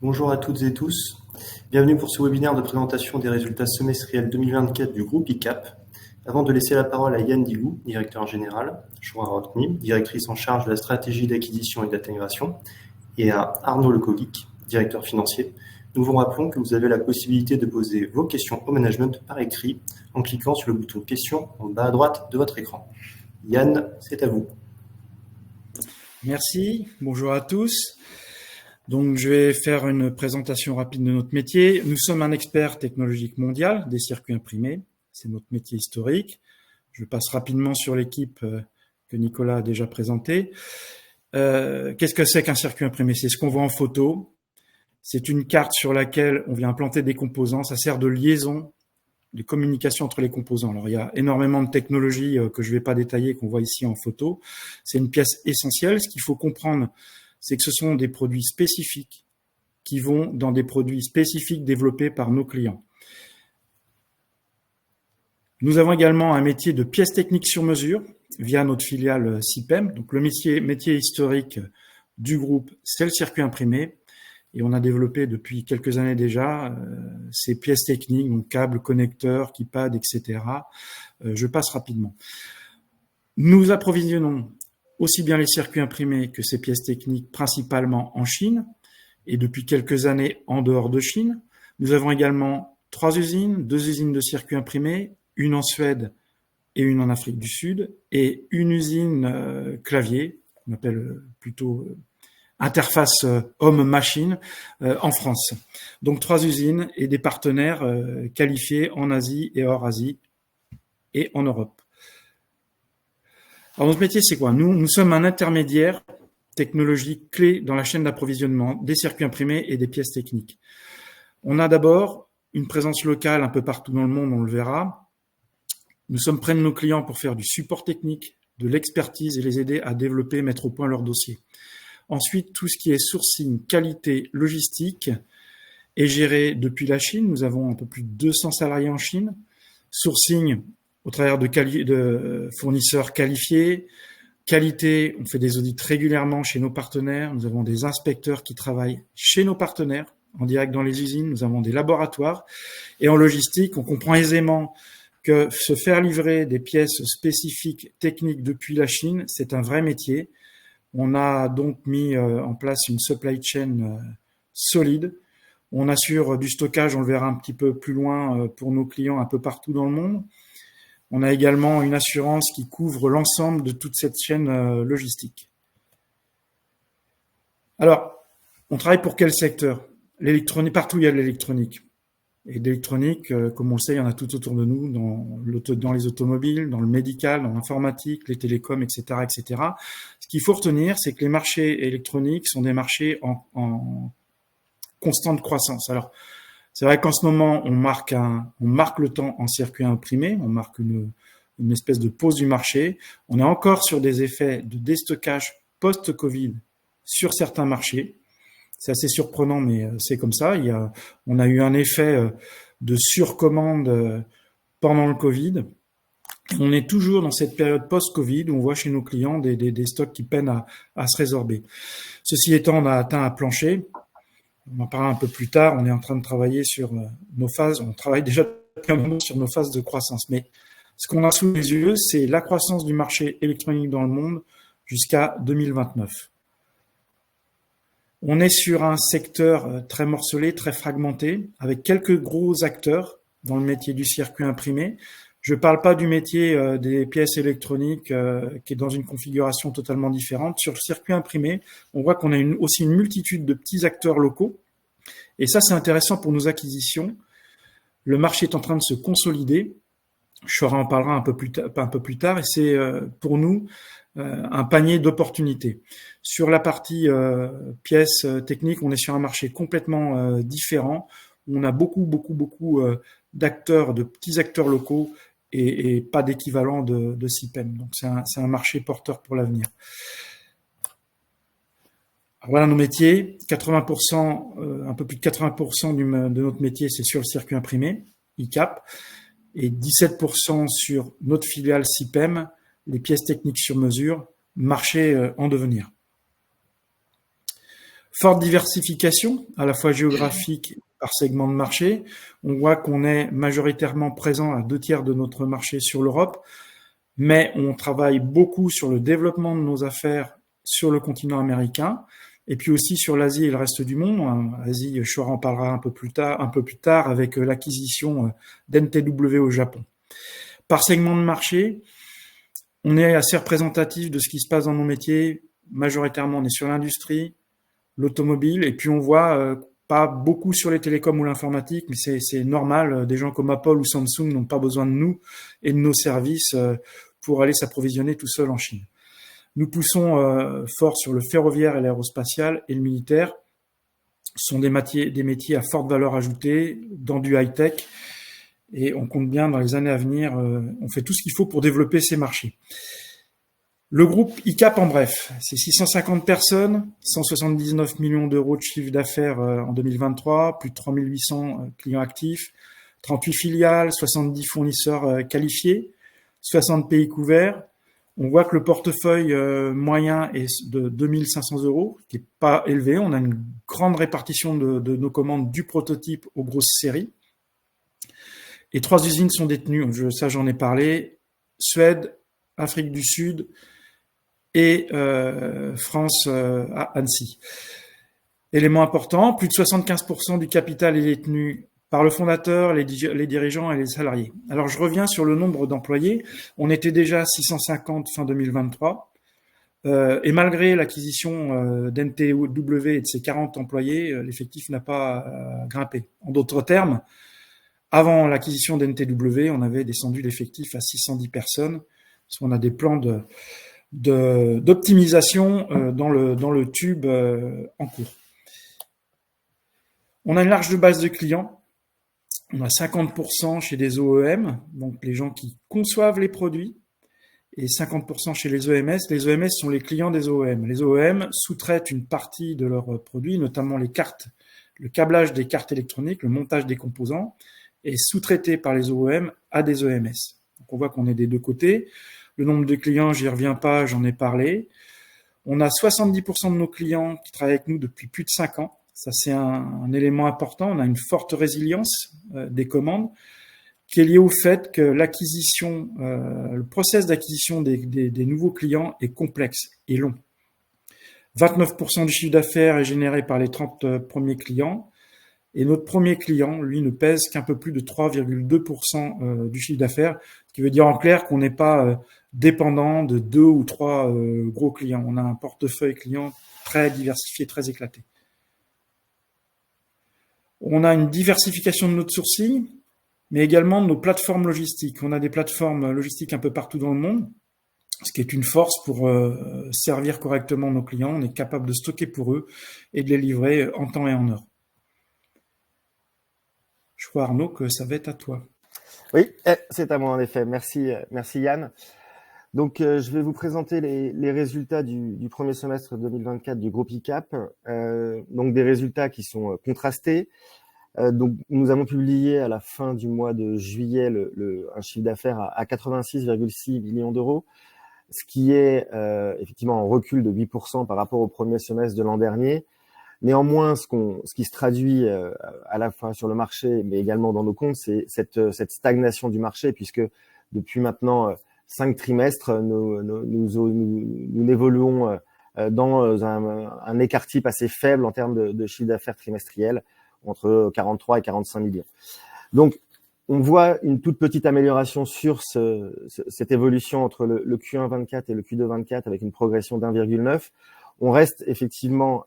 Bonjour à toutes et tous. Bienvenue pour ce webinaire de présentation des résultats semestriels 2024 du groupe ICAP. Avant de laisser la parole à Yann Digou, directeur général, Shura Rotny, directrice en charge de la stratégie d'acquisition et d'intégration, et à Arnaud Lecovic, directeur financier, nous vous rappelons que vous avez la possibilité de poser vos questions au management par écrit en cliquant sur le bouton questions en bas à droite de votre écran. Yann, c'est à vous. Merci, bonjour à tous. Donc, je vais faire une présentation rapide de notre métier. Nous sommes un expert technologique mondial des circuits imprimés. C'est notre métier historique. Je passe rapidement sur l'équipe que Nicolas a déjà présentée. Qu'est-ce que c'est qu'un circuit imprimé? C'est ce qu'on voit en photo. C'est une carte sur laquelle on vient implanter des composants. Ça sert de liaison, de communication entre les composants. Alors, il y a énormément de technologies que je ne vais pas détailler, qu'on voit ici en photo. C'est une pièce essentielle. Ce qu'il faut comprendre, c'est que ce sont des produits spécifiques qui vont dans des produits spécifiques développés par nos clients. Nous avons également un métier de pièces techniques sur mesure via notre filiale CIPEM. Donc, le métier historique du groupe, c'est le circuit imprimé. Et on a développé depuis quelques années déjà ces pièces techniques, donc câbles, connecteurs, keypads, etc. Je passe rapidement. Nous approvisionnons aussi bien les circuits imprimés que ces pièces techniques principalement en Chine et depuis quelques années en dehors de Chine. Nous avons également 3 usines, 2 usines de circuits imprimés, une en Suède et une en Afrique du Sud et une usine clavier, qu'on appelle plutôt interface homme-machine en France. Donc 3 usines et des partenaires qualifiés en Asie et hors Asie et en Europe. Alors notre métier, c'est quoi? Nous sommes un intermédiaire technologique clé dans la chaîne d'approvisionnement des circuits imprimés et des pièces techniques. On a d'abord une présence locale un peu partout dans le monde, on le verra. Nous sommes près de nos clients pour faire du support technique, de l'expertise et les aider à développer, mettre au point leur dossier. Ensuite, tout ce qui est sourcing, qualité, logistique est géré depuis la Chine. Nous avons un peu plus de 200 salariés en Chine. Sourcing au travers de fournisseurs qualifiés. Qualité, on fait des audits régulièrement chez nos partenaires. Nous avons des inspecteurs qui travaillent chez nos partenaires, en direct dans les usines. Nous avons des laboratoires. Et en logistique, on comprend aisément que se faire livrer des pièces spécifiques techniques depuis la Chine, c'est un vrai métier. On a donc mis en place une supply chain solide. On assure du stockage, on le verra un petit peu plus loin, pour nos clients un peu partout dans le monde. On a également une assurance qui couvre l'ensemble de toute cette chaîne logistique. Alors, on travaille pour quel secteur? L'électronique, partout il y a de l'électronique. Et d'électronique, comme on le sait, il y en a tout autour de nous, dans les automobiles, dans le médical, dans l'informatique, les télécoms, etc., etc. Ce qu'il faut retenir, c'est que les marchés électroniques sont des marchés en constante croissance. Alors, c'est vrai qu'en ce moment, on marque le temps en circuit imprimé, on marque une espèce de pause du marché. On est encore sur des effets de déstockage post-Covid sur certains marchés. C'est assez surprenant, mais c'est comme ça. On a eu un effet de surcommande pendant le Covid. On est toujours dans cette période post-Covid où on voit chez nos clients des stocks qui peinent à se résorber. Ceci étant, on a atteint un plancher. On en parlera un peu plus tard. On est en train de travailler sur nos phases. On travaille déjà depuis un moment sur nos phases de croissance. Mais ce qu'on a sous les yeux, c'est la croissance du marché électronique dans le monde jusqu'à 2029. On est sur un secteur très morcelé, très fragmenté, avec quelques gros acteurs dans le métier du circuit imprimé. Je ne parle pas du métier des pièces électroniques qui est dans une configuration totalement différente. Sur le circuit imprimé, on voit qu'on a aussi une multitude de petits acteurs locaux. Et ça, c'est intéressant pour nos acquisitions. Le marché est en train de se consolider. Shura en parlera un peu plus tard. Et c'est pour nous un panier d'opportunités. Sur la partie pièces techniques, on est sur un marché complètement différent. On a beaucoup d'acteurs, de petits acteurs locaux et pas d'équivalent de CIPEM. Donc c'est un marché porteur pour l'avenir. Voilà nos métiers. 80%, un peu plus de 80% de notre métier, c'est sur le circuit imprimé, ICAP, et 17% sur notre filiale CIPEM, les pièces techniques sur mesure, marché en devenir. Forte diversification, à la fois géographique par segment de marché. On voit qu'on est majoritairement présent à 2/3 de notre marché sur l'Europe, mais on travaille beaucoup sur le développement de nos affaires sur le continent américain, et puis aussi sur l'Asie et le reste du monde. Asie, Chouard en parlera un peu plus tard avec l'acquisition d'NTW au Japon. Par segment de marché, on est assez représentatif de ce qui se passe dans nos métiers. Majoritairement, on est sur l'industrie, l'automobile, et puis on voit pas beaucoup sur les télécoms ou l'informatique, mais c'est normal. Des gens comme Apple ou Samsung n'ont pas besoin de nous et de nos services pour aller s'approvisionner tout seul en Chine. Nous poussons fort sur le ferroviaire et l'aérospatial et le militaire. Ce sont des métiers à forte valeur ajoutée, dans du high-tech, et on compte bien dans les années à venir, on fait tout ce qu'il faut pour développer ces marchés. Le groupe ICAP, en bref, c'est 650 personnes, 179 millions d'euros de chiffre d'affaires en 2023, plus de 3800 clients actifs, 38 filiales, 70 fournisseurs qualifiés, 60 pays couverts. On voit que le portefeuille moyen est de 2500 euros, qui n'est pas élevé. On a une grande répartition de nos commandes du prototype aux grosses séries. Et 3 usines sont détenues, ça j'en ai parlé, Suède, Afrique du Sud et France à Annecy. Élément important, plus de 75% du capital est détenu par le fondateur, les dirigeants et les salariés. Alors je reviens sur le nombre d'employés. On était déjà à 650 fin 2023. Et malgré l'acquisition d'NTW et de ses 40 employés, l'effectif n'a pas grimpé. En d'autres termes, avant l'acquisition d'NTW, on avait descendu l'effectif à 610 personnes, parce qu'on a des plans d'optimisation dans le tube en cours. On a une large base de clients. On a 50% chez des OEM, donc les gens qui conçoivent les produits, et 50% chez les EMS. Les EMS sont les clients des OEM. Les OEM sous-traitent une partie de leurs produits, notamment les cartes, le câblage des cartes électroniques, le montage des composants, est sous-traité par les OEM à des EMS. Donc on voit qu'on est des deux côtés. Le nombre de clients, j'y reviens pas, j'en ai parlé. On a 70% de nos clients qui travaillent avec nous depuis plus de 5 ans. Ça, c'est un élément important. On a une forte résilience des commandes qui est liée au fait que l'acquisition, le process d'acquisition des nouveaux clients est complexe et long. 29% du chiffre d'affaires est généré par les 30 premiers clients. Et notre premier client, lui, ne pèse qu'un peu plus de 3,2% du chiffre d'affaires, ce qui veut dire en clair qu'on n'est pas dépendant de 2 ou 3 gros clients. On a un portefeuille client très diversifié, très éclaté. On a une diversification de notre sourcing, mais également de nos plateformes logistiques. On a des plateformes logistiques un peu partout dans le monde, ce qui est une force pour servir correctement nos clients. On est capable de stocker pour eux et de les livrer en temps et en heure. Je crois, Arnaud, que ça va être à toi. Oui, c'est à moi en effet. Merci Yann. Donc, je vais vous présenter les résultats du premier semestre 2024 du groupe ICAP. Donc, des résultats qui sont contrastés. Donc, nous avons publié à la fin du mois de juillet un chiffre d'affaires à 86,6 millions d'euros, ce qui est effectivement un recul de 8% par rapport au premier semestre de l'an dernier. Néanmoins, ce qui se traduit à la fois sur le marché, mais également dans nos comptes, c'est cette stagnation du marché, puisque depuis maintenant 5 trimestres, nous évoluons dans un écart type assez faible en termes de chiffre d'affaires trimestriel, entre 43 et 45 millions. Donc, on voit une toute petite amélioration sur cette évolution entre le Q1 24 et le Q2 24, avec une progression d'1,9. On reste effectivement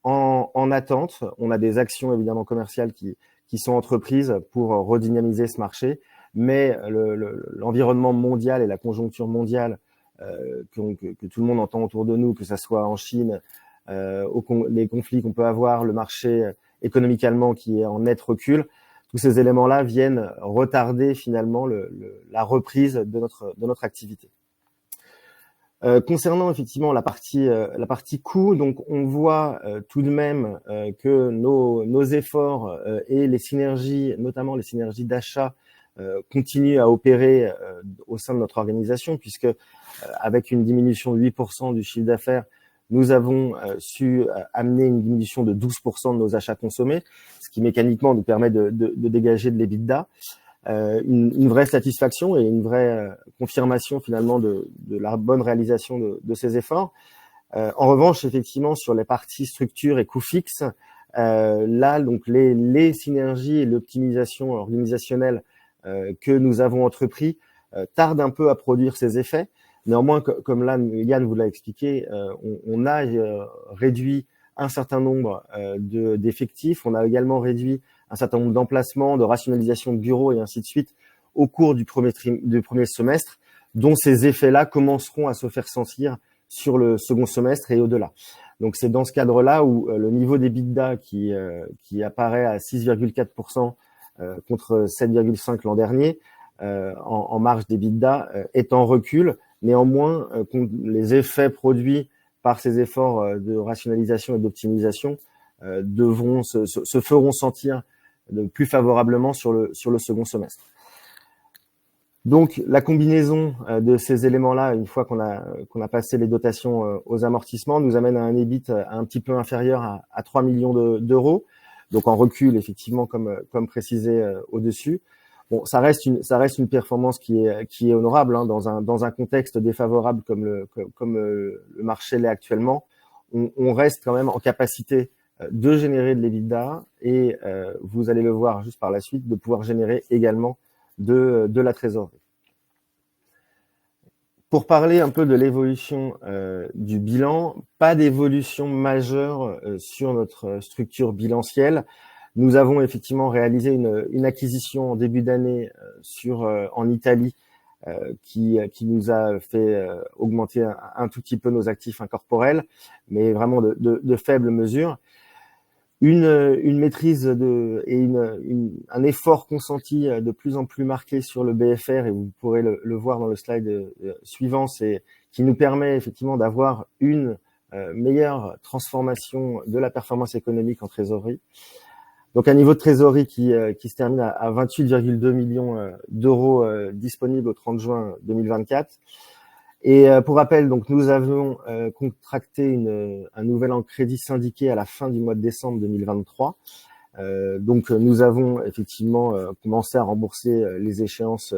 en attente. On a des actions évidemment commerciales qui sont entreprises pour redynamiser ce marché, mais l'environnement mondial et la conjoncture mondiale que tout le monde entend autour de nous, que ça soit en Chine, les conflits qu'on peut avoir, le marché économique allemand qui est en net recul, tous ces éléments-là viennent retarder finalement la reprise de notre activité. Concernant effectivement la partie coût, donc on voit tout de même que nos efforts et les synergies, notamment les synergies d'achat, continuent à opérer au sein de notre organisation, puisque avec une diminution de 8% du chiffre d'affaires, nous avons su amener une diminution de 12% de nos achats consommés, ce qui mécaniquement nous permet de dégager de l'EBITDA. Une vraie satisfaction et une vraie confirmation finalement de la bonne réalisation de ces efforts. En revanche, effectivement, sur les parties structure et coûts fixes, là, donc les synergies et l'optimisation organisationnelle que nous avons entrepris tardent un peu à produire ces effets. Néanmoins, comme là, Yann vous l'a expliqué, on a réduit un certain nombre d'effectifs. On a également réduit un certain nombre d'emplacements, de rationalisation de bureaux et ainsi de suite au cours du premier semestre, dont ces effets-là commenceront à se faire sentir sur le second semestre et au-delà. Donc c'est dans ce cadre-là où le niveau d'EBITDA qui apparaît à 6,4% contre 7,5% l'an dernier en marge d'EBITDA est en recul. Néanmoins, les effets produits par ces efforts de rationalisation et d'optimisation se feront sentir plus favorablement sur le second semestre. Donc, la combinaison de ces éléments-là, une fois qu'on a passé les dotations aux amortissements, nous amène à un EBIT un petit peu inférieur à 3 millions d'euros. Donc, en recul, effectivement, comme précisé au-dessus. Bon, ça reste une performance qui est honorable, hein, dans un contexte défavorable comme le marché l'est actuellement. On reste quand même en capacité de générer de l'EBITDA et vous allez le voir juste par la suite, de pouvoir générer également de la trésorerie. Pour parler un peu de l'évolution du bilan, pas d'évolution majeure sur notre structure bilancielle. Nous avons effectivement réalisé une acquisition en début d'année en Italie qui nous a fait augmenter un tout petit peu nos actifs incorporels, mais vraiment de faibles mesures. Une maîtrise et un effort consenti de plus en plus marqué sur le BFR, et vous pourrez le voir dans le slide suivant, qui nous permet effectivement d'avoir une meilleure transformation de la performance économique en trésorerie. Donc un niveau de trésorerie qui se termine à 28,2 millions d'euros disponibles au 30 juin 2024. Et pour rappel, donc nous avons contracté un nouvel an crédit syndiqué à la fin du mois de décembre 2023. Donc nous avons effectivement commencé à rembourser les échéances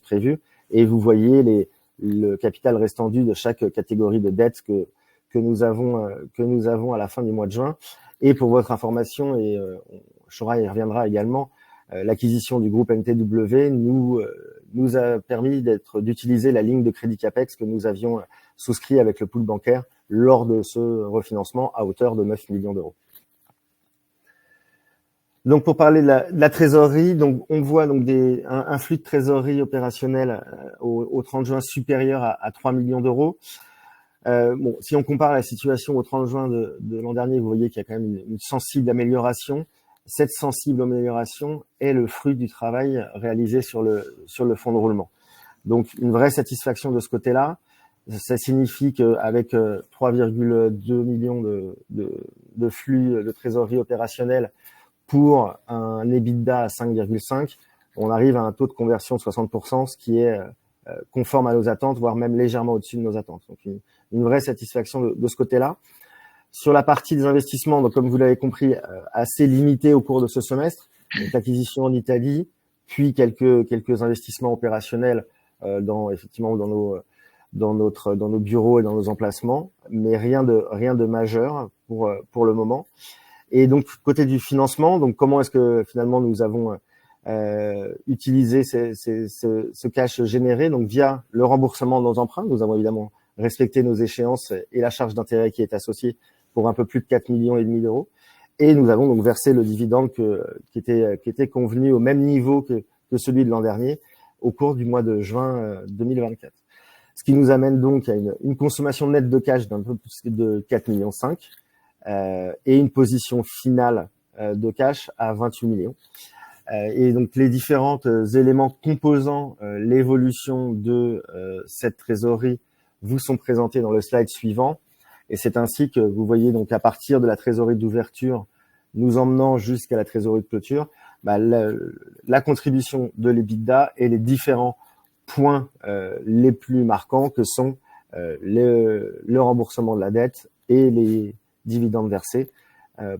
prévues. Et vous voyez le capital restant dû de chaque catégorie de dette que nous avons à la fin du mois de juin. Et pour votre information, et Shora y reviendra également, l'acquisition du groupe NTW nous a permis d'utiliser la ligne de crédit CAPEX que nous avions souscrit avec le pool bancaire lors de ce refinancement à hauteur de 9 millions d'euros. Donc pour parler de la trésorerie, donc on voit donc un flux de trésorerie opérationnel au 30 juin supérieur à 3 millions d'euros. Bon, si on compare la situation au 30 juin de l'an dernier, vous voyez qu'il y a quand même une sensible amélioration. Cette sensible amélioration est le fruit du travail réalisé sur le fonds de roulement. Donc, une vraie satisfaction de ce côté-là. Ça signifie qu'avec 3,2 millions de flux de trésorerie opérationnelle pour un EBITDA à 5,5, on arrive à un taux de conversion de 60%, ce qui est conforme à nos attentes, voire même légèrement au-dessus de nos attentes. Donc, une vraie satisfaction de ce côté-là. Sur la partie des investissements, donc comme vous l'avez compris, assez limité au cours de ce semestre, donc l'acquisition en Italie, puis quelques investissements opérationnels dans nos bureaux et dans nos emplacements, mais rien de majeur pour le moment. Et donc côté du financement, donc comment est-ce que finalement nous avons utilisé ce cash généré, donc via le remboursement de nos emprunts. Nous avons évidemment respecté nos échéances et la charge d'intérêt qui est associée pour un peu plus de 4,5 millions d'euros. Et nous avons donc versé le dividende qui était convenu au même niveau que celui de l'an dernier au cours du mois de juin 2024. Ce qui nous amène donc à une consommation nette de cash d'un peu plus de 4,5 millions et une position finale de cash à 28 millions. Et donc les différents éléments composant l'évolution de cette trésorerie vous sont présentés dans le slide suivant. Et c'est ainsi que vous voyez donc à partir de la trésorerie d'ouverture, nous emmenant jusqu'à la trésorerie de clôture, la contribution de l'EBITDA et les différents points les plus marquants que sont le remboursement de la dette et les dividendes versés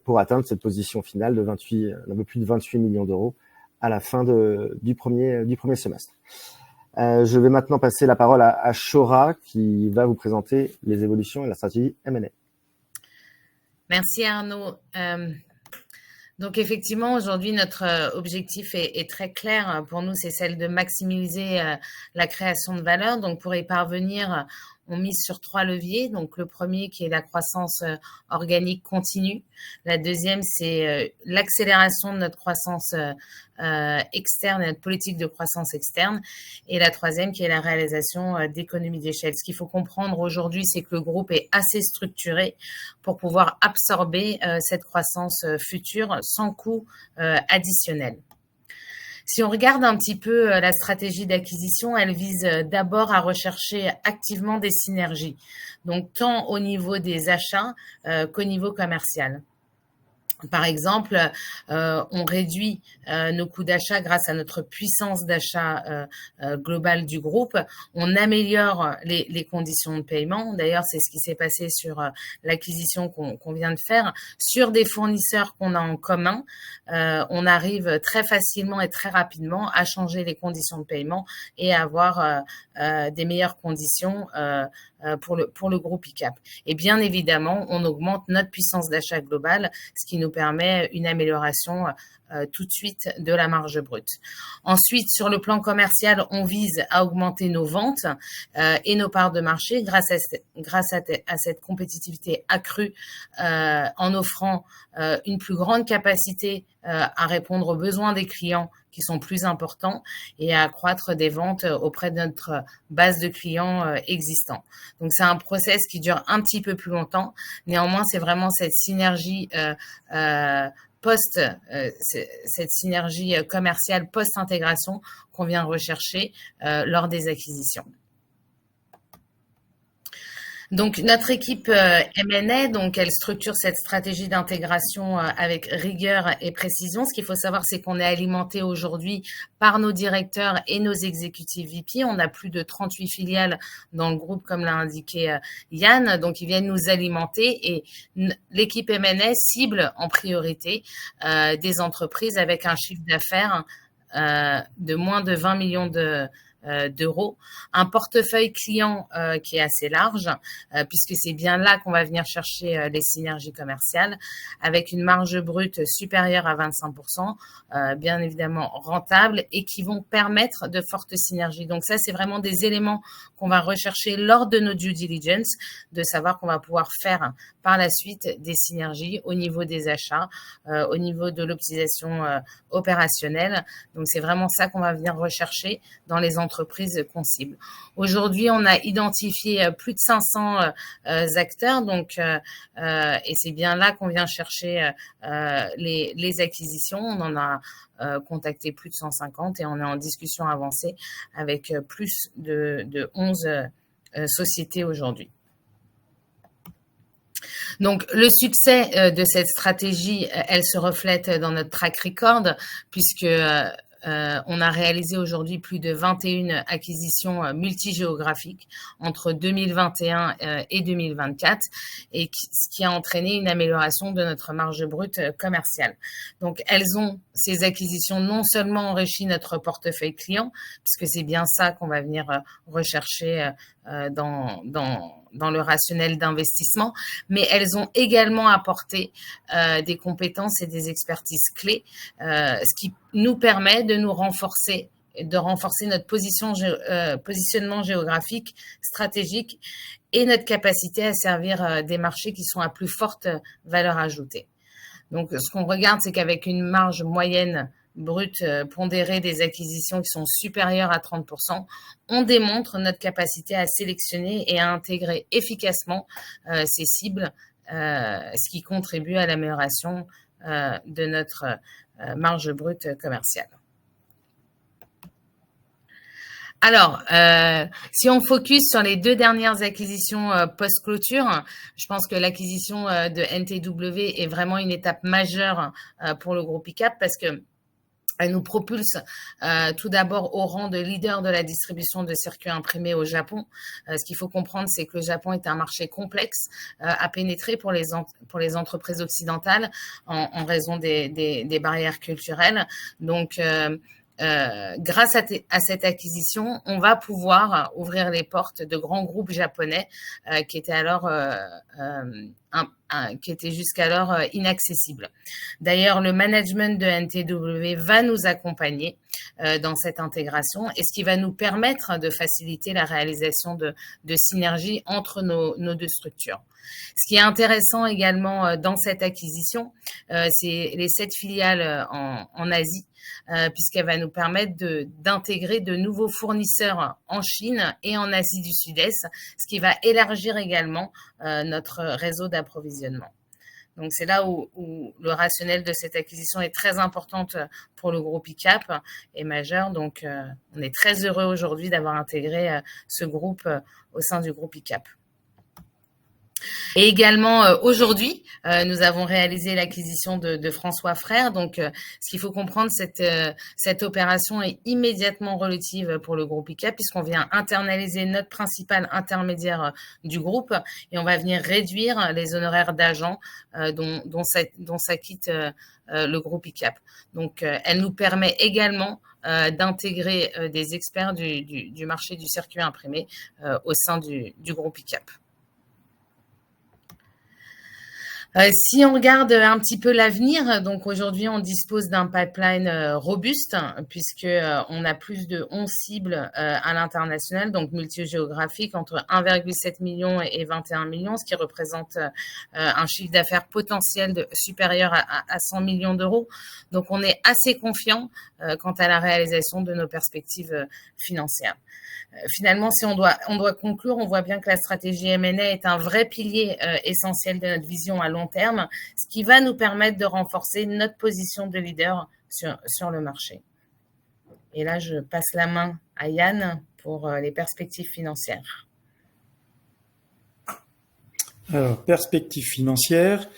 pour atteindre cette position finale de un peu plus de 28 millions d'euros à la fin du premier semestre. Je vais maintenant passer la parole à Shora qui va vous présenter les évolutions et la stratégie M&A. Merci Arnaud. Donc effectivement, aujourd'hui, notre objectif est très clair. Pour nous, c'est celle de maximiser la création de valeur. Donc pour y parvenir, on mise sur 3 leviers. Donc le premier qui est la croissance organique continue. La deuxième, c'est l'accélération de notre croissance externe et notre politique de croissance externe. Et la troisième qui est la réalisation d'économies d'échelle. Ce qu'il faut comprendre aujourd'hui, c'est que le groupe est assez structuré pour pouvoir absorber cette croissance future sans coût additionnel. Si on regarde un petit peu la stratégie d'acquisition, elle vise d'abord à rechercher activement des synergies, donc tant au niveau des achats qu'au niveau commercial. Par exemple, on réduit nos coûts d'achat grâce à notre puissance d'achat globale du groupe. On améliore les conditions de paiement. D'ailleurs, c'est ce qui s'est passé sur l'acquisition qu'on vient de faire. Sur des fournisseurs qu'on a en commun, on arrive très facilement et très rapidement à changer les conditions de paiement et à avoir des meilleures conditions pour le groupe ICAP. Et bien évidemment, on augmente notre puissance d'achat globale, ce qui nous permet une amélioration tout de suite de la marge brute. Ensuite, sur le plan commercial, on vise à augmenter nos ventes et nos parts de marché grâce à cette compétitivité accrue en offrant une plus grande capacité à répondre aux besoins des clients qui sont plus importants et à accroître des ventes auprès de notre base de clients existants. Donc, c'est un process qui dure un petit peu plus longtemps. Néanmoins, c'est vraiment cette synergie cette synergie commerciale post-intégration qu'on vient rechercher lors des acquisitions. Donc, notre équipe M&A, donc, elle structure cette stratégie d'intégration avec rigueur et précision. Ce qu'il faut savoir, c'est qu'on est alimenté aujourd'hui par nos directeurs et nos exécutifs VP. On a plus de 38 filiales dans le groupe, comme l'a indiqué Yann. Donc, ils viennent nous alimenter et l'équipe M&A cible en priorité des entreprises avec un chiffre d'affaires de moins de 20 millions d'euros, un portefeuille client qui est assez large, puisque c'est bien là qu'on va venir chercher les synergies commerciales, avec une marge brute supérieure à 25%, bien évidemment rentable, et qui vont permettre de fortes synergies. Donc ça, c'est vraiment des éléments qu'on va rechercher lors de nos due diligence, de savoir qu'on va pouvoir faire par la suite des synergies au niveau des achats, au niveau de l'optimisation opérationnelle. Donc c'est vraiment ça qu'on va venir rechercher dans les entreprises qu'on cible. Aujourd'hui, on a identifié plus de 500 acteurs, donc et c'est bien là qu'on vient chercher les acquisitions. On en a contacté plus de 150 et on est en discussion avancée avec plus de 11 sociétés aujourd'hui. Donc, le succès de cette stratégie, elle se reflète dans notre track record, puisque on a réalisé aujourd'hui plus de 21 acquisitions multigéographiques entre 2021 et 2024, et ce qui a entraîné une amélioration de notre marge brute commerciale. Donc, ces acquisitions non seulement enrichi notre portefeuille client, puisque c'est bien ça qu'on va venir rechercher dans le rationnel d'investissement, mais elles ont également apporté des compétences et des expertises clés, ce qui nous permet de renforcer notre positionnement géographique, stratégique et notre capacité à servir des marchés qui sont à plus forte valeur ajoutée. Donc, ce qu'on regarde, c'est qu'avec une marge moyenne brute pondérée des acquisitions qui sont supérieures à 30%, on démontre notre capacité à sélectionner et à intégrer efficacement ces cibles, ce qui contribue à l'amélioration de notre marge brute commerciale. Alors, si on focus sur les 2 dernières acquisitions post-clôture, je pense que l'acquisition de NTW est vraiment une étape majeure pour le groupe ICAP, parce que Elle nous propulse tout d'abord au rang de leader de la distribution de circuits imprimés au Japon. Ce qu'il faut comprendre, c'est que le Japon est un marché complexe à pénétrer pour les entreprises occidentales en raison des barrières culturelles. Donc, grâce à cette acquisition, on va pouvoir ouvrir les portes de grands groupes japonais qui étaient alors qui étaient jusqu'alors inaccessibles. D'ailleurs, le management de NTW va nous accompagner dans cette intégration et ce qui va nous permettre de faciliter la réalisation de synergies entre nos deux structures. Ce qui est intéressant également dans cette acquisition, c'est les 7 filiales en Asie, puisqu'elle va nous permettre d'intégrer de nouveaux fournisseurs en Chine et en Asie du Sud-Est, ce qui va élargir également notre réseau d'approvisionnement. Donc, c'est là où le rationnel de cette acquisition est très importante pour le groupe ICAP et majeur. Donc, on est très heureux aujourd'hui d'avoir intégré ce groupe au sein du groupe ICAP. Et également, aujourd'hui, nous avons réalisé l'acquisition de François Frères. Donc, ce qu'il faut comprendre, cette opération est immédiatement relative pour le groupe ICAP puisqu'on vient internaliser notre principal intermédiaire du groupe et on va venir réduire les honoraires d'agents dont s'acquitte le groupe ICAP. Donc, elle nous permet également d'intégrer des experts du marché du circuit imprimé au sein du groupe ICAP. Si on regarde un petit peu l'avenir, donc aujourd'hui on dispose d'un pipeline robuste puisque on a plus de 11 cibles à l'international, donc multigéographiques entre 1,7 million et 21 millions, ce qui représente un chiffre d'affaires potentiel supérieur à 100 millions d'euros. Donc on est assez confiant quant à la réalisation de nos perspectives financières. Finalement, si on doit conclure, on voit bien que la stratégie M&A est un vrai pilier essentiel de notre vision à long terme, ce qui va nous permettre de renforcer notre position de leader sur le marché. Et là, je passe la main à Yann pour les perspectives financières. Alors, perspectives financières.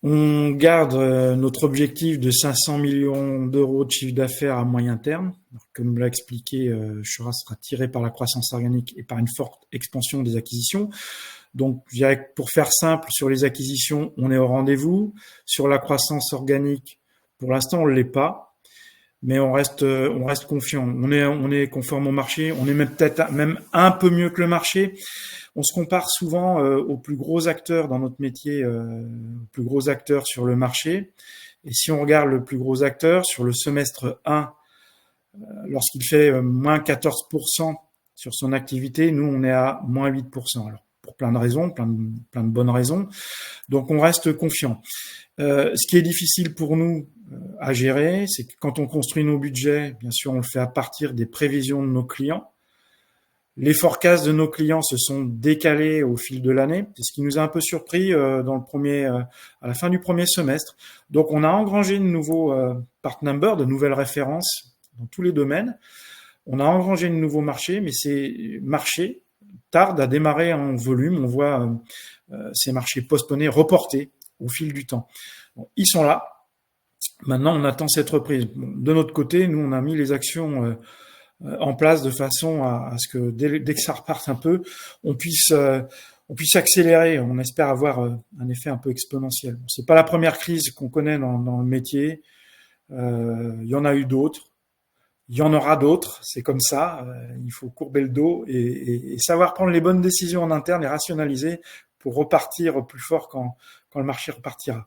On garde notre objectif de 500 millions d'euros de chiffre d'affaires à moyen terme. Alors, comme l'a expliqué, Shura sera tiré par la croissance organique et par une forte expansion des acquisitions. Donc, je dirais que pour faire simple, sur les acquisitions, on est au rendez-vous. Sur la croissance organique, pour l'instant, on ne l'est pas, mais on reste confiant. On est conforme au marché. On est peut-être même un peu mieux que le marché. On se compare souvent aux plus gros acteurs dans notre métier, plus gros acteurs sur le marché. Et si on regarde le plus gros acteur sur le semestre 1, lorsqu'il fait moins 14% sur son activité, nous, on est à moins 8%. Alors, pour plein de raisons, plein de bonnes raisons. Donc, on reste confiant. Ce qui est difficile pour nous à gérer, c'est que quand on construit nos budgets, bien sûr, on le fait à partir des prévisions de nos clients. Les forecasts de nos clients se sont décalés au fil de l'année, c'est ce qui nous a un peu surpris à la fin du premier semestre. Donc, on a engrangé de nouveaux part numbers, de nouvelles références dans tous les domaines. On a engrangé de nouveaux marchés, mais ces marchés tardent à démarrer en volume. On voit ces marchés postponés, reportés au fil du temps. Bon, ils sont là. Maintenant, on attend cette reprise. Bon, de notre côté, nous, on a mis les actions en place de façon à ce que dès que ça reparte un peu, on puisse accélérer. On espère avoir un effet un peu exponentiel. Bon, c'est pas la première crise qu'on connaît dans le métier. Il y en a eu d'autres. Il y en aura d'autres. C'est comme ça. Il faut courber le dos et savoir prendre les bonnes décisions en interne et rationaliser pour repartir plus fort quand le marché repartira.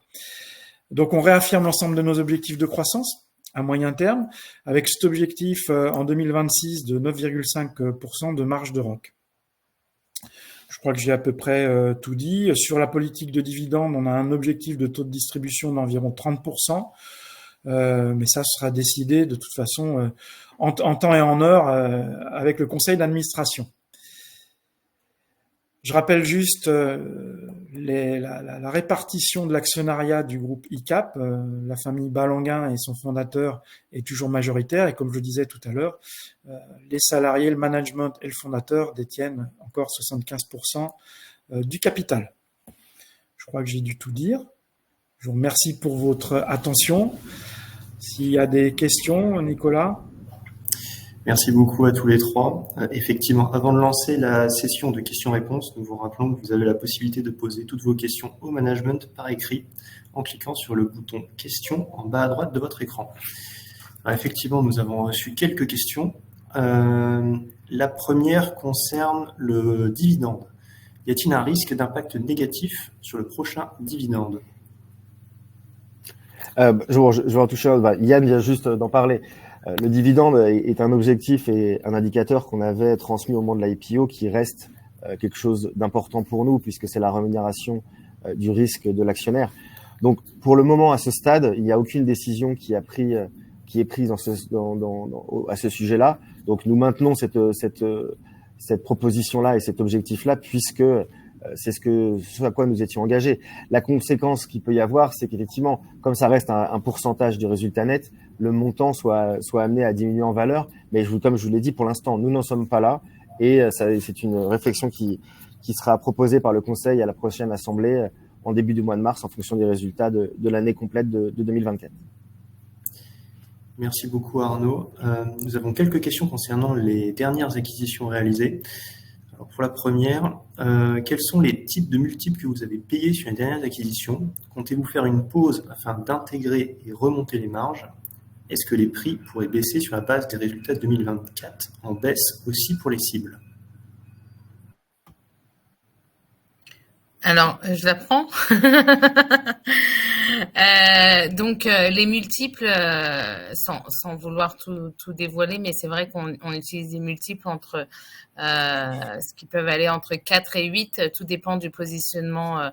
Donc, on réaffirme l'ensemble de nos objectifs de croissance à moyen terme, avec cet objectif en 2026 de 9,5% de marge de ROC. Je crois que j'ai à peu près tout dit. Sur la politique de dividendes, on a un objectif de taux de distribution d'environ 30%, mais ça sera décidé de toute façon en temps et en heure avec le conseil d'administration. Je rappelle juste la répartition de l'actionnariat du groupe ICAP. La famille Balanguin et son fondateur est toujours majoritaire. Et comme je le disais tout à l'heure, les salariés, le management et le fondateur détiennent encore 75% du capital. Je crois que j'ai dû tout dire. Je vous remercie pour votre attention. S'il y a des questions, Nicolas? Merci beaucoup à tous les trois. Effectivement, avant de lancer la session de questions-réponses, nous vous rappelons que vous avez la possibilité de poser toutes vos questions au management par écrit en cliquant sur le bouton « Questions » en bas à droite de votre écran. Alors, effectivement, nous avons reçu quelques questions. La première concerne le dividende. Y a-t-il un risque d'impact négatif sur le prochain dividende? Je vais en toucher un. Yann vient juste d'en parler. Le dividende est un objectif et un indicateur qu'on avait transmis au moment de l'IPO qui reste quelque chose d'important pour nous puisque c'est la rémunération du risque de l'actionnaire. Donc, pour le moment, à ce stade, il n'y a aucune décision qui est prise à ce sujet-là. Donc, nous maintenons cette proposition-là et cet objectif-là puisque c'est ce à quoi nous étions engagés. La conséquence qu'il peut y avoir, c'est qu'effectivement, comme ça reste un pourcentage du résultat net, le montant soit amené à diminuer en valeur. Mais comme je vous l'ai dit, pour l'instant, nous n'en sommes pas là. Et c'est une réflexion qui sera proposée par le Conseil à la prochaine Assemblée en début du mois de mars en fonction des résultats de l'année complète de 2024. Merci beaucoup Arnaud. Nous avons quelques questions concernant les dernières acquisitions réalisées. Alors pour la première, quels sont les types de multiples que vous avez payés sur les dernières acquisitions? Comptez-vous faire une pause afin d'intégrer et remonter les marges? Est-ce que les prix pourraient baisser sur la base des résultats 2024 en baisse aussi pour les cibles? Alors, je la prends. Donc, les multiples, sans vouloir tout dévoiler, mais c'est vrai qu'on utilise des multiples entre ce qui peuvent aller entre 4 et 8, tout dépend du positionnement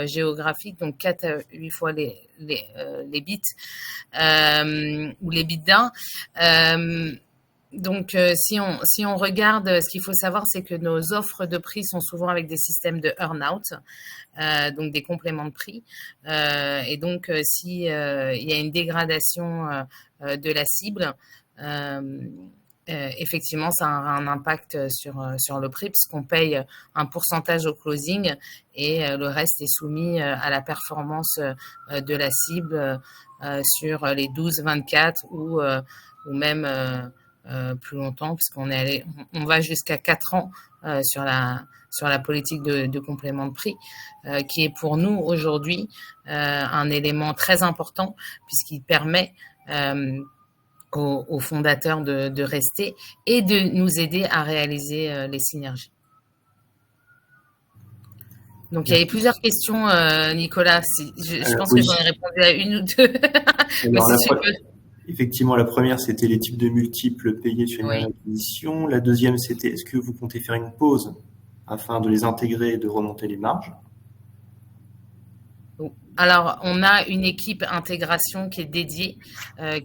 géographique, donc 4 à 8 fois les bits ou les EBITDA. Donc, si on regarde, ce qu'il faut savoir, c'est que nos offres de prix sont souvent avec des systèmes de earn-out, donc des compléments de prix. Et donc, si il y a une dégradation de la cible, effectivement, ça a un impact sur le prix puisqu'on paye un pourcentage au closing et le reste est soumis à la performance de la cible sur les 12, 24 ou même plus longtemps puisqu'on va jusqu'à 4 ans sur la politique de complément de prix qui est pour nous aujourd'hui un élément très important puisqu'il permet aux fondateurs de rester et de nous aider à réaliser les synergies. Donc, il y avait plusieurs questions, Nicolas. Je pense que j'en ai répondu à une ou deux. Mais si tu veux. Effectivement, la première, c'était les types de multiples payés sur une acquisition. La deuxième, c'était est-ce que vous comptez faire une pause afin de les intégrer et de remonter les marges? Alors, on a une équipe intégration qui est dédiée,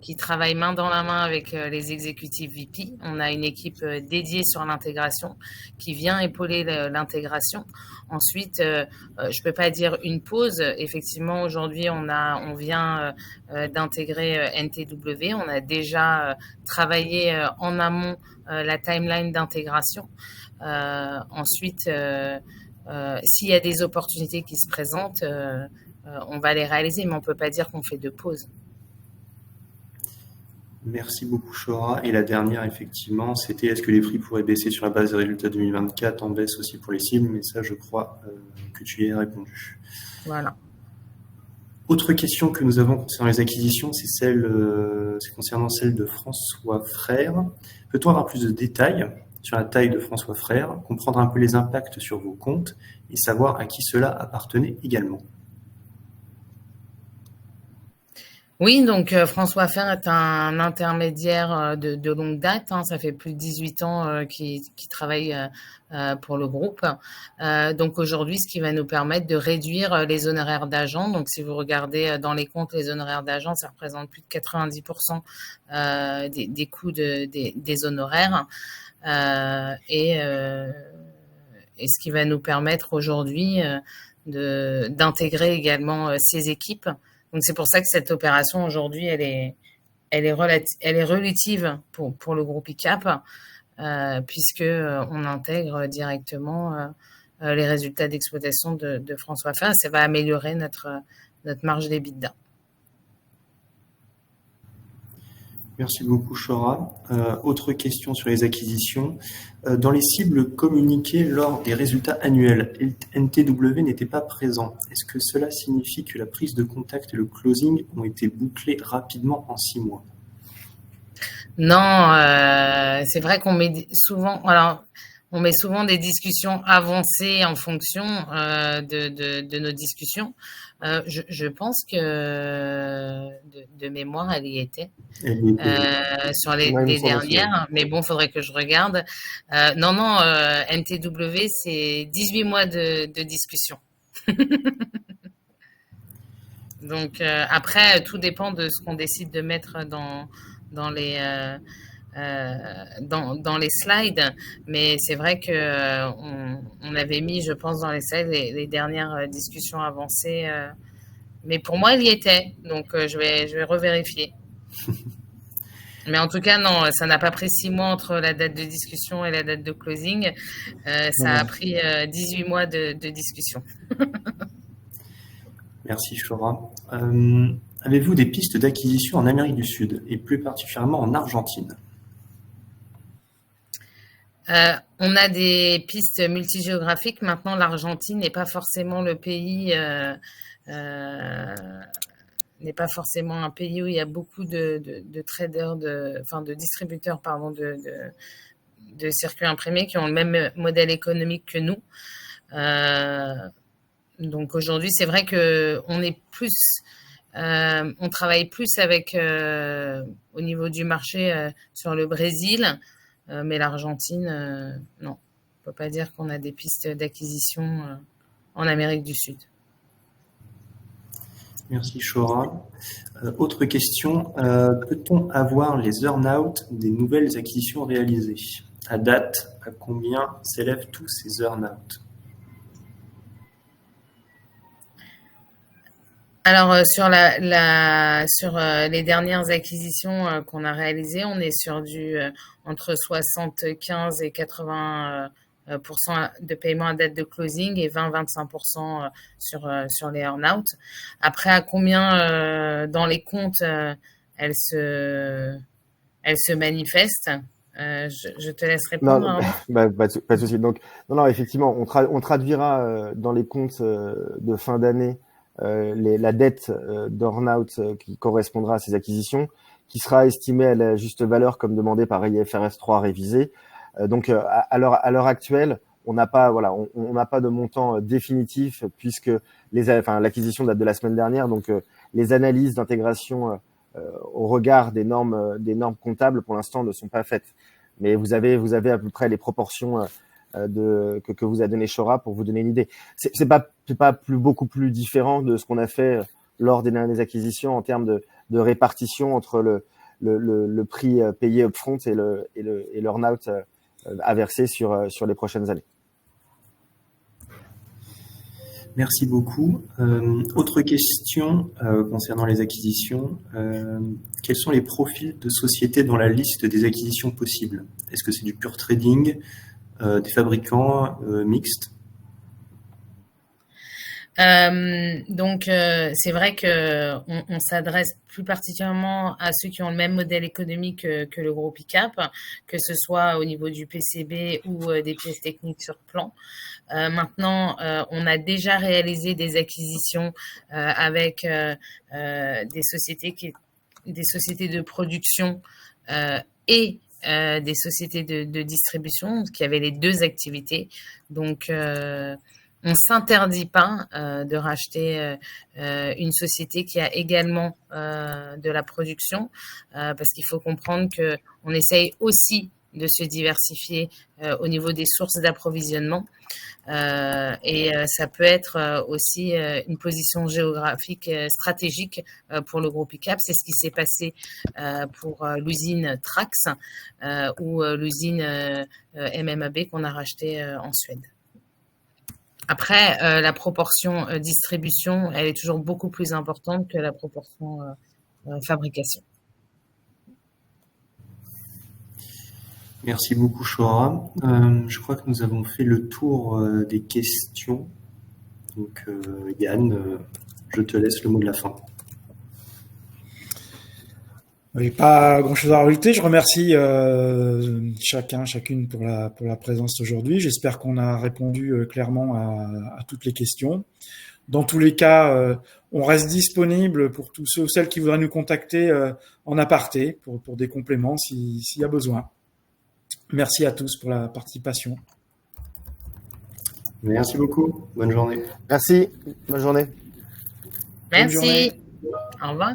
qui travaille main dans la main avec les exécutifs VP. On a une équipe dédiée sur l'intégration qui vient épauler l'intégration. Ensuite, je peux pas dire une pause. Effectivement, aujourd'hui, on vient d'intégrer NTW. On a déjà travaillé en amont la timeline d'intégration. Ensuite, s'il y a des opportunités qui se présentent, on va les réaliser, mais on ne peut pas dire qu'on fait de pause. Merci beaucoup, Chora. Et la dernière, effectivement, c'était est-ce que les prix pourraient baisser sur la base des résultats 2024 en baisse aussi pour les cibles? Mais ça, je crois que tu y as répondu. Voilà. Autre question que nous avons concernant les acquisitions, c'est concernant celle de François Frère. Peut-on avoir plus de détails sur la taille de François Frère, comprendre un peu les impacts sur vos comptes et savoir à qui cela appartenait également? Oui, donc François Frère est un intermédiaire de longue date. Ça fait plus de 18 ans qu'il travaille pour le groupe. Donc aujourd'hui, ce qui va nous permettre de réduire les honoraires d'agents. Donc si vous regardez dans les comptes, les honoraires d'agents, ça représente plus de 90% des coûts des honoraires. Et ce qui va nous permettre aujourd'hui d'intégrer également ces équipes. Donc c'est pour ça que cette opération aujourd'hui, elle est relative pour le groupe ICAP, puisque on intègre directement les résultats d'exploitation de François Frère. Ça va améliorer notre marge d'EBITDA. Merci beaucoup, Chora. Autre question sur les acquisitions. Dans les cibles communiquées lors des résultats annuels, NTW n'était pas présent. Est-ce que cela signifie que la prise de contact et le closing ont été bouclés rapidement en 6 mois? Non, c'est vrai qu'on met souvent, alors, on met souvent des discussions avancées en fonction de nos discussions. Je pense que de mémoire, elle y était sur Ouais, il me les semble aussi, ouais. dernières, mais bon, faudrait que je regarde. Non, non, NTW, c'est 18 mois de discussion. Donc après, tout dépend de ce qu'on décide de mettre dans les dans les slides, mais c'est vrai que on avait mis, je pense, dans les slides les dernières discussions avancées. Mais pour moi, il y était, donc je vais revérifier. Mais en tout cas, non, ça n'a pas pris 6 mois entre la date de discussion et la date de closing. Ça a pris 18 mois de discussion. Merci, Chora. Avez-vous des pistes d'acquisition en Amérique du Sud et plus particulièrement en Argentine? On a des pistes multigéographiques. Maintenant, l'Argentine n'est pas forcément le pays, n'est pas forcément un pays où il y a beaucoup de traders, de distributeurs, pardon, de circuits imprimés qui ont le même modèle économique que nous. Donc aujourd'hui, c'est vrai que on travaille plus avec au niveau du marché sur le Brésil, mais l'Argentine, non, on peut pas dire qu'on a des pistes d'acquisition en Amérique du Sud. Merci, Chora. Autre question, peut-on avoir les earn-out des nouvelles acquisitions réalisées? À date, à combien s'élèvent tous ces earn-out? Alors sur sur les dernières acquisitions qu'on a réalisées, on est sur du entre 75 et 80 de paiement à date de closing et 20-25% sur les earn-out. Après, à combien dans les comptes elles se manifestent, je te laisse répondre. Non, pas de souci. Donc, non, effectivement, on traduira dans les comptes de fin d'année la dette d'earn-out qui correspondra à ces acquisitions, qui sera estimée à la juste valeur comme demandé par IFRS 3 révisé. Donc, à l'heure actuelle, on n'a pas de montant définitif puisque l'acquisition date de la semaine dernière. Donc, les analyses d'intégration au regard des normes comptables pour l'instant ne sont pas faites. Mais vous avez à peu près les proportions que vous a donné Chora pour vous donner une idée. C'est pas beaucoup plus différent de ce qu'on a fait lors des dernières acquisitions en termes de répartition entre le prix payé upfront et l'earn-out à verser sur les prochaines années. Merci beaucoup. Autre question concernant les acquisitions. Quels sont les profils de sociétés dans la liste des acquisitions possibles? Est-ce que c'est du pure trading, des fabricants mixtes? Donc c'est vrai que on s'adresse plus particulièrement à ceux qui ont le même modèle économique que le groupe ICAP, que ce soit au niveau du PCB ou des pièces techniques sur plan. Maintenant, on a déjà réalisé des acquisitions avec des sociétés de production et des sociétés de distribution qui avaient les deux activités. Donc on s'interdit pas de racheter une société qui a également de la production, parce qu'il faut comprendre que on essaye aussi de se diversifier au niveau des sources d'approvisionnement, et ça peut être aussi une position géographique stratégique pour le groupe ICAP. C'est ce qui s'est passé pour l'usine Trax ou l'usine MMAB qu'on a rachetée en Suède. Après, la proportion distribution, elle est toujours beaucoup plus importante que la proportion fabrication. Merci beaucoup, Chora. Je crois que nous avons fait le tour des questions. Donc, Yann, je te laisse le mot de la fin. Et pas grand-chose à rajouter. Je remercie chacune pour la présence aujourd'hui. J'espère qu'on a répondu clairement à toutes les questions. Dans tous les cas, on reste disponible pour tous ceux ou celles qui voudraient nous contacter en aparté pour des compléments s'il y a besoin. Merci à tous pour la participation. Merci beaucoup. Bonne journée. Merci. Bonne journée. Merci. Bonne journée. Au revoir.